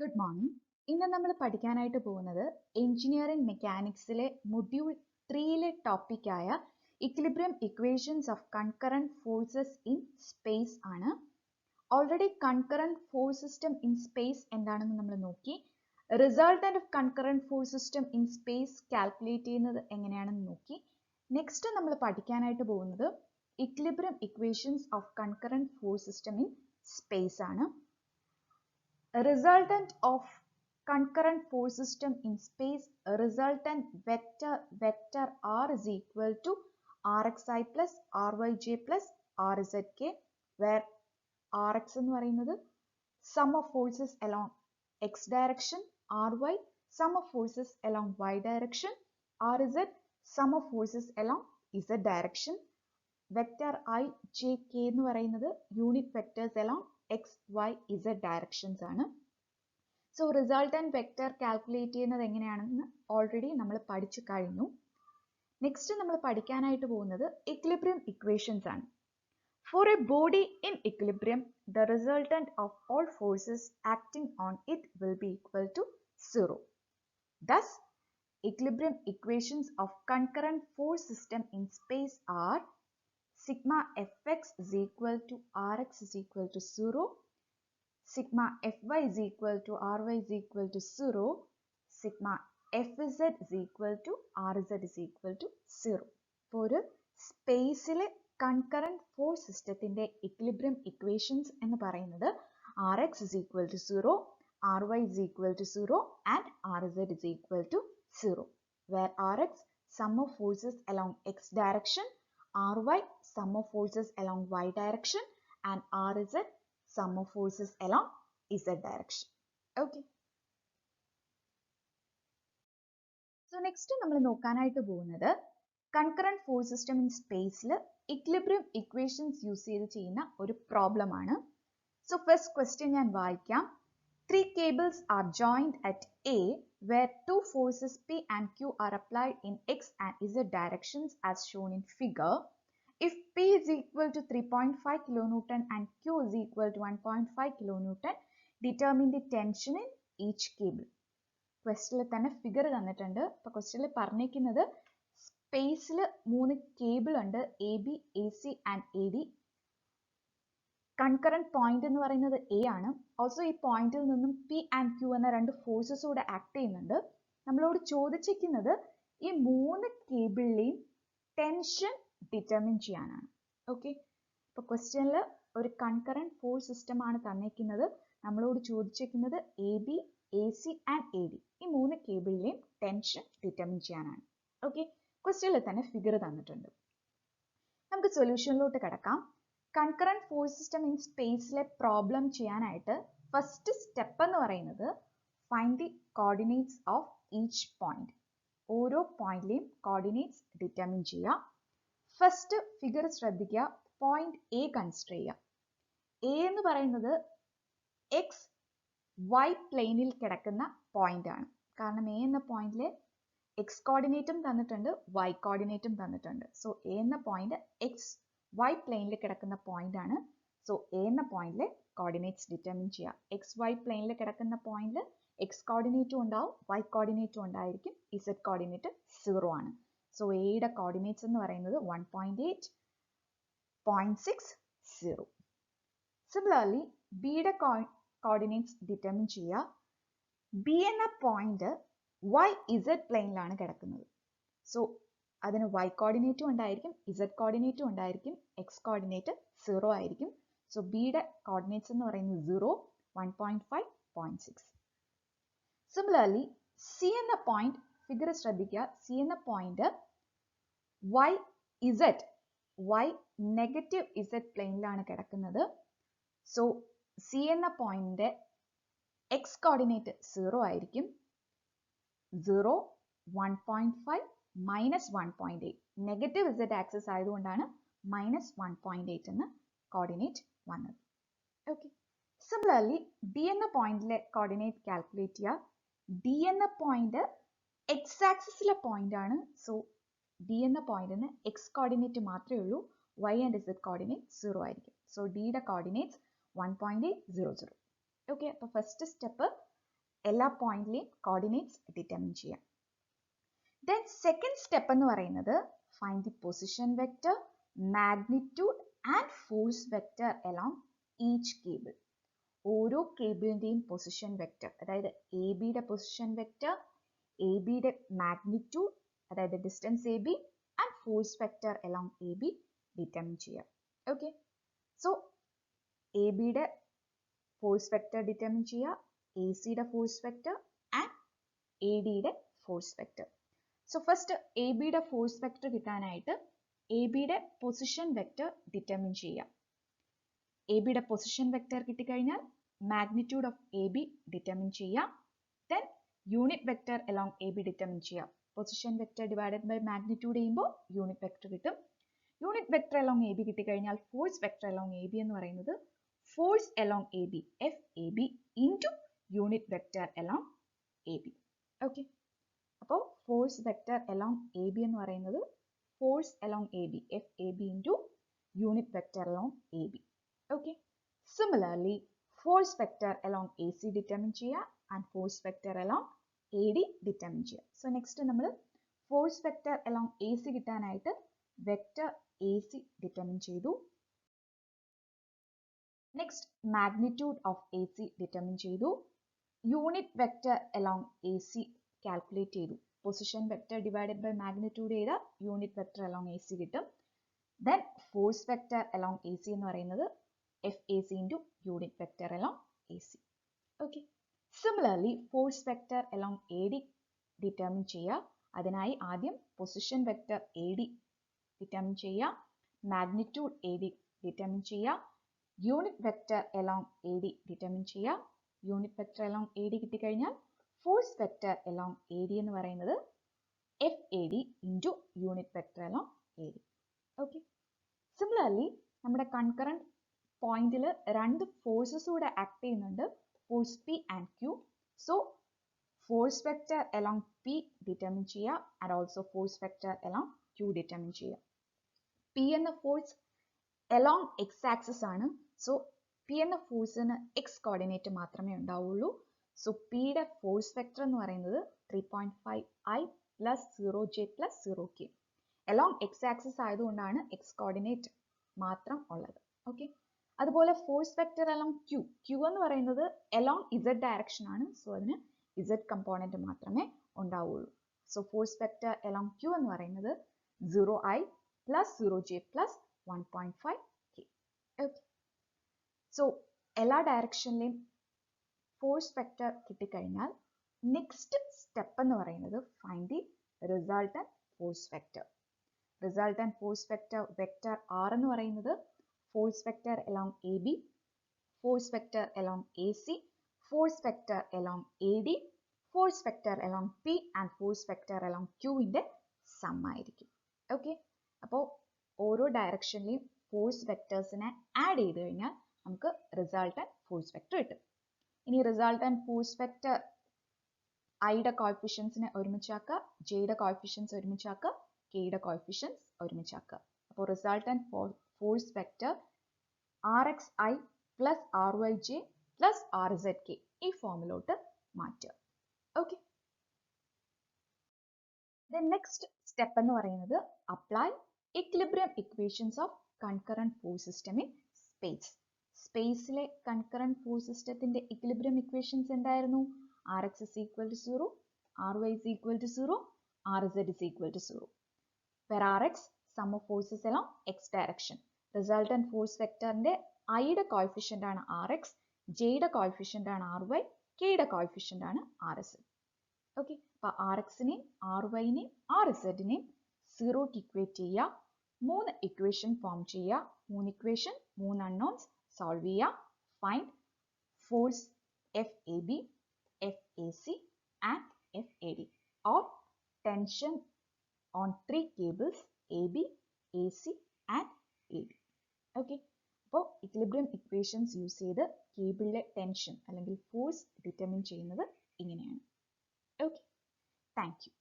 Good morning. ഇന്ന് നമ്മൾ പഠിക്കാനായിട്ട് പോകുന്നത് എഞ്ചിനീയറിംഗ് മെക്കാനിക്സിലെ മൊഡ്യൂൾ 3ലെ ടോപ്പിക്കായ equilibrium equations of concurrent forces in space ആണ്. Already concurrent force system in space എന്താണെന്ന് നമ്മൾ നോക്കി. Resultant of concurrent force system in space calculate ചെയ്യുന്നത് എങ്ങനെയാണെന്ന് നോക്കി. നെക്സ്റ്റ് നമ്മൾ പഠിക്കാനായിട്ട് പോകുന്നത് equilibrium equations of concurrent force system in space ആണ്. Resultant of concurrent force system in space, resultant vector R is equal to Rxi plus Ryj plus Rzk, where Rx എന്ന് പറയുന്നത് sum of forces along x direction, Ry sum of forces along y direction, Rz sum of forces along z direction. Vector I, J, K എന്ന് പറയുന്നത് unit vectors along x, y, z directions ആണ്. So resultant vector calculate ചെയ്യുന്നത് എങ്ങനെയാണെന്ന് already നമ്മൾ പഠിച്ചു കഴിഞ്ഞു. Next നമ്മൾ പഠിക്കാനായിട്ട് പോകുന്നത് ഇക്വിലിബ്രിയം ഇക്വേഷൻസ് ആണ്. For a body in equilibrium the resultant of all forces acting on it will be equal to 0. Thus, equilibrium equations of concurrent force system in space are sigma fx is equal to rx is equal to 0, sigma fy is equal to ry is equal to 0, sigma fz is equal to rz is equal to 0. For ഒരു സ്പേസിലെ concurrent force സിസ്റ്റത്തിന്റെ equilibrium equations എന്ന് പറയുന്നത് rx is equal to 0, ry is equal to 0 and rz is equal to 0, where rx sum of forces along x direction, ry sum of forces along y direction and rz sum of forces along z direction. Okay. So next നമ്മൾ നോക്കാനായിട്ട് പോകുന്നത് concurrent force system in സ്പേസിൽ equilibrium equations use ചെയ്ത് ചെയ്യുന്ന ഒരു problem ആണ്. So first question ഞാൻ വായിക്കാം. 3 cables are joined at A where 2 forces P and Q are applied in x and z directions as shown in figure. If P is equal to 3.5 kilonewton and Q is equal to 1.5 kilonewton, determine the tension in each cable. ക്വസ്റ്റിൽ തന്നെ figure തന്നിട്ടുണ്ട്. അപ്പോൾ ക്വസ്റ്റിൽ പറഞ്ഞിരിക്കുന്നത് സ്പേസിൽ 3 cable ഉണ്ട്, A B, A C and A D. Concurrent point എന്ന് പറയുന്നത് A ആണ്. Also ഈ പോയിന്റിൽ നിന്നും പി ആൻഡ് ക്യൂ എന്ന 2 ഫോഴ്സസ് കൂടെ ആക്ട് ചെയ്യുന്നുണ്ട്. നമ്മളോട് ചോദിച്ചിരിക്കുന്നത് ഈ 3 കേബിളിലെയും ടെൻഷൻ ഡിറ്റർമിൻ ചെയ്യാനാണ്. ഓക്കെ, അപ്പോൾ ക്വസ്റ്റ്യനിൽ ഒരു കൺകറന്റ് ഫോഴ്സ് സിസ്റ്റം ആണ് തന്നിരിക്കുന്നത്. നമ്മളോട് ചോദിച്ചിരിക്കുന്നത് A B, A C and A D ഈ 3 കേബിളിലെയും ടെൻഷൻ ഡിറ്റർമിൻ ചെയ്യാനാണ്. ഓക്കെ, ക്വസ്റ്റ്യനിൽ തന്നെ ഫിഗർ തന്നിട്ടുണ്ട്. നമുക്ക് സൊല്യൂഷനിലോട്ട് കിടക്കാം. കൺകറന്റ് ഫോഴ്സ് സിസ്റ്റം ഇൻ സ്പേസിലെ പ്രോബ്ലം ചെയ്യാനായിട്ട് ഫസ്റ്റ് സ്റ്റെപ്പ് എന്ന് പറയുന്നത് find the coordinates of each point. ഓരോ പോയിന്റിലെയും കോർഡിനേറ്റ്സ് ഡിറ്റർമിൻ ചെയ്യുക. ഫസ്റ്റ് ഫിഗർ ശ്രദ്ധിക്കുക. പോയിന്റ് എ കൺസിഡർ ചെയ്യുക. എ എന്ന് പറയുന്നത് എക്സ് വൈ പ്ലെയിനിൽ കിടക്കുന്ന പോയിന്റ് ആണ്. കാരണം എ എന്ന പോയിന്റിലെ എക്സ് കോർഡിനേറ്റും തന്നിട്ടുണ്ട്, വൈ കോർഡിനേറ്റും തന്നിട്ടുണ്ട്. സോ എ എന്ന പോയിന്റ് എക്സ് വൈ പ്ലെയിനിൽ കിടക്കുന്ന പോയിന്റ് ആണ്. സോ എ എന്ന പോയിന്റിലെ കോർഡിനേറ്റ്സ് ഡിറ്റർമിൻ ചെയ്യുക. എക്സ് വൈ പ്ലെയിനിൽ കിടക്കുന്ന പോയിന്റിൽ എക്സ് കോർഡിനേറ്റും ഉണ്ടാവും, വൈ കോർഡിനേറ്റും ഉണ്ടായിരിക്കും, ഇസഡ് കോർഡിനേറ്റ് 0 ആണ്. സോ എയുടെ കോർഡിനേറ്റ്സ് എന്ന് പറയുന്നത് 1.8, 0.6, 0. സിമിലർലി ബിയുടെ കോർഡിനേറ്റ്സ് ഡിറ്റർമിൻ ചെയ്യുക. ബി എന്ന പോയിന്റ് വൈ ഇസഡ് പ്ലെയിനിലാണ് കിടക്കുന്നത്. സോ അതിന് വൈ കോർഡിനേറ്റും ഉണ്ടായിരിക്കും, ഇസഡ് കോർഡിനേറ്റും ഉണ്ടായിരിക്കും, എക്സ് കോർഡിനേറ്റ് 0 ആയിരിക്കും. സോ ബിയുടെ കോർഡിനേറ്റ്സ് എന്ന് പറയുന്നത് 0, 1.5, 0.6. സിമിലർലി സി എന്ന പോയിന്റ് ഫിഗർ ശ്രദ്ധിക്കുക. സി എന്ന point Y Z, Y negative Z പ്ലെയിനിലാണ് കിടക്കുന്നത്. സോ സി എന്ന പോയിന്റിന്റെ എക്സ് കോർഡിനേറ്റ് 0 ആയിരിക്കും. 0, 1.5, -1.8. നെഗറ്റീവ് ഇസഡ് ആക്സിസ് ആയതുകൊണ്ടാണ് -1.8 എന്ന് കോർഡിനേറ്റ് വന്നത്. ഓക്കെ, സിമിലർലി ഡി എന്ന പോയിന്റിലെ കോർഡിനേറ്റ് കാൽക്കുലേറ്റ് ചെയ്യുക. ഡി എന്ന പോയിന്റ് എക്സ് ആക്സിസിലെ പോയിന്റ് ആണ്. സോ ഡി എന്ന പോയിന്റിന് എക്സ് കോർഡിനേറ്റ് മാത്രമേ ഉള്ളൂ, വൈ ആൻഡ് ഇസഡ് കോർഡിനേറ്റ് 0 ആയിരിക്കും. സോ ഡിയുടെ കോർഡിനേറ്റ്സ് 1.800. ഓക്കെ, അപ്പോൾ ഫസ്റ്റ് സ്റ്റെപ്പ് എല്ലാ പോയിന്റിലെയും കോർഡിനേറ്റ്സ് ഡിറ്റർമിൻ ചെയ്യാം. Then second step എന്ന് പറയുന്നത് find the position vector, magnitude and force vector along each cable. ഓരോ കേബിളിന്റെയും പൊസിഷൻ വെക്റ്റർ, അതായത് എ ബിയുടെ പൊസിഷൻ വെക്റ്റർ, എ ബിയുടെ മാഗ്നിറ്റ്യൂഡ് അതായത് distance A B and force vector along A B determine ചെയ്യാം. Okay, so A ബിയുടെ force vector determine ചെയ്യുക, A സിയുടെ ഫോഴ്സ് വെക്റ്റർ ആൻഡ് എ ഡിയുടെ force vector. So first A ബിയുടെ force vector കിട്ടാനായിട്ട് A ബിയുടെ പൊസിഷൻ വെക്റ്റർ ഡിറ്റർമിൻ ചെയ്യാം. A ബിയുടെ പൊസിഷൻ വെക്റ്റർ കിട്ടിക്കഴിഞ്ഞാൽ magnitude of A B determine ചെയ്യാം. Then unit vector along A B determine ചെയ്യാം. Position vector divided by magnitude ചെയ്യുമ്പോൾ unit vector കിട്ടും. Unit vector along A B കിട്ടിക്കഴിഞ്ഞാൽ force vector along A B എന്ന് പറയുന്നത് force along A B F A B into unit vector along A B. Okay, അപ്പോൾ force vector along A B എന്ന് പറയുന്നത് force along A B F A B into unit vector along A B. Okay, similarly force vector along AC determine ചെയ്യുക and force vector along AD determine ചെയ്യുക. So next നമ്മൾ force vector along AC കിട്ടാനായിട്ട് vector AC determine ചെയ്തു. Next magnitude of AC determine ചെയ്തു. Unit vector along AC calculate ചെയ്തു. Position vector divided by magnitude ചെയ്ത unit vector along AC കിട്ടും. Then force vector along AC എന്ന് പറയുന്നത് FAC into unit vector along AC. Okay. Similarly, force vector along AD determine ചെയ്യുക. അതിനായി ആദ്യം position vector AD determine ചെയ്യുക, magnitude AD determine ചെയ്യുക, unit vector along AD determine ചെയ്യുക. Unit vector along AD കിട്ടിക്കഴിഞ്ഞാൽ force vector along AD എന്ന് പറയുന്നത് FAD into unit vector along AD. Okay. Similarly, നമ്മുടെ കൺകറന്റ് പോയിന്റിൽ രണ്ട് ഫോഴ്സസ് കൂടെ ആക്ട് ചെയ്യുന്നുണ്ട്, force P and Q. So force vector along P determine ചെയ്യുക and also force vector along Q determine ചെയ്യുക. P എന്ന ഫോഴ്സ് അലോങ് എക്സ് ആക്സിസ് ആണ്. So P എന്ന ഫോഴ്സിന് എക്സ് കോർഡിനേറ്റ് മാത്രമേ ഉണ്ടാവുള്ളൂ. സോ പിയുടെ ഫോഴ്സ് വെക്റ്റർ എന്ന് പറയുന്നത് 3.5 I plus 0J plus 0K. Along x axis ആയതുകൊണ്ടാണ് എക്സ് കോർഡിനേറ്റ് മാത്രം ഉള്ളത്. ഓക്കെ, അതുപോലെ force vector along Q, Q എന്ന് പറയുന്നത് അലോങ് ഇസഡ് ഡയറക്ഷൻ ആണ്. സോ അതിന് ഇസഡ് കമ്പോണന്റ് മാത്രമേ ഉണ്ടാവുള്ളൂ. So force vector along Q എന്ന് പറയുന്നത് 0I plus 0J plus 1.5K. Okay, so എല്ലാ ഡയറക്ഷനിലെയും ഫോഴ്സ് വെക്റ്റർ കിട്ടിക്കഴിഞ്ഞാൽ നെക്സ്റ്റ് സ്റ്റെപ്പ് എന്ന് പറയുന്നത് find the resultant force vector. Resultant force vector vector R എന്ന് പറയുന്നത് force vector along AB, force vector along AC, force vector along AD, force vector along P and force vector along Q ന്റെ some ആയിരിക്കും. Okay, അപ്പോൾ ഓരോ ഡയറക്ഷനിലെയും force വെക്ടേഴ്സിനെ add ചെയ്ത് കഴിഞ്ഞാൽ നമുക്ക് resultant force vector കിട്ടും. ഇനി റിസൾട്ടന്റ് ഫോഴ്സ് വെക്ടർ ഐയുടെ കോഎഫിഷ്യൻസിനെ ഒരുമിച്ചാക്കുക, ജെയുടെ കോഎഫിഷ്യൻസ് ഒരുമിച്ചാക്കുക, കെയുടെ കോഎഫിഷ്യൻസ് ഒരുമിച്ചാക്കുക. അപ്പോൾ resultant force vector RXI plus RYJ plus RZK ഈ ഫോമിലോട്ട് മാറ്റുക. ഓക്കെ, നെക്സ്റ്റ് സ്റ്റെപ്പ് എന്ന് പറയുന്നത് apply equilibrium equations of concurrent force system in space. സ്പേസിലെ കൺകറന്റ് ഫോഴ്സ് സിസ്റ്റത്തിന്റെ ഇക്വിലിബ്രിയം ഇക്വേഷൻസ് എന്തായിരുന്നു? Rx is equal to 0, Ry is equal to 0, Rz is equal to 0. Where Rx sum of forces along x direction. Resultant force vectorന്റെ ഐയുടെ coefficient ആണ് Rx, ജെയുടെ coefficient ആണ് Ry, കെയുടെ coefficient ആണ് Rz. Okay, അപ്പോൾ Rxനെയും Ryനെയും Rzനെയും 0ക്ക് equate ചെയ്യുക, 3 equation form ചെയ്യുക, 3 equation 3 unknowns solve ചെയ്യുക, find force FAB, FAC and FAD or tension on 3 cables AB, AC and AD. Okay, അപ്പോൾ ഇക്വിലിബ്രിയം ഇക്വേഷൻസ് യൂസ് ചെയ്ത് കേബിളിലെ ടെൻഷൻ അല്ലെങ്കിൽ ഫോഴ്സ് ഡിറ്റർമിൻ ചെയ്യുന്നത് ഇങ്ങനെയാണ്. Okay, thank you.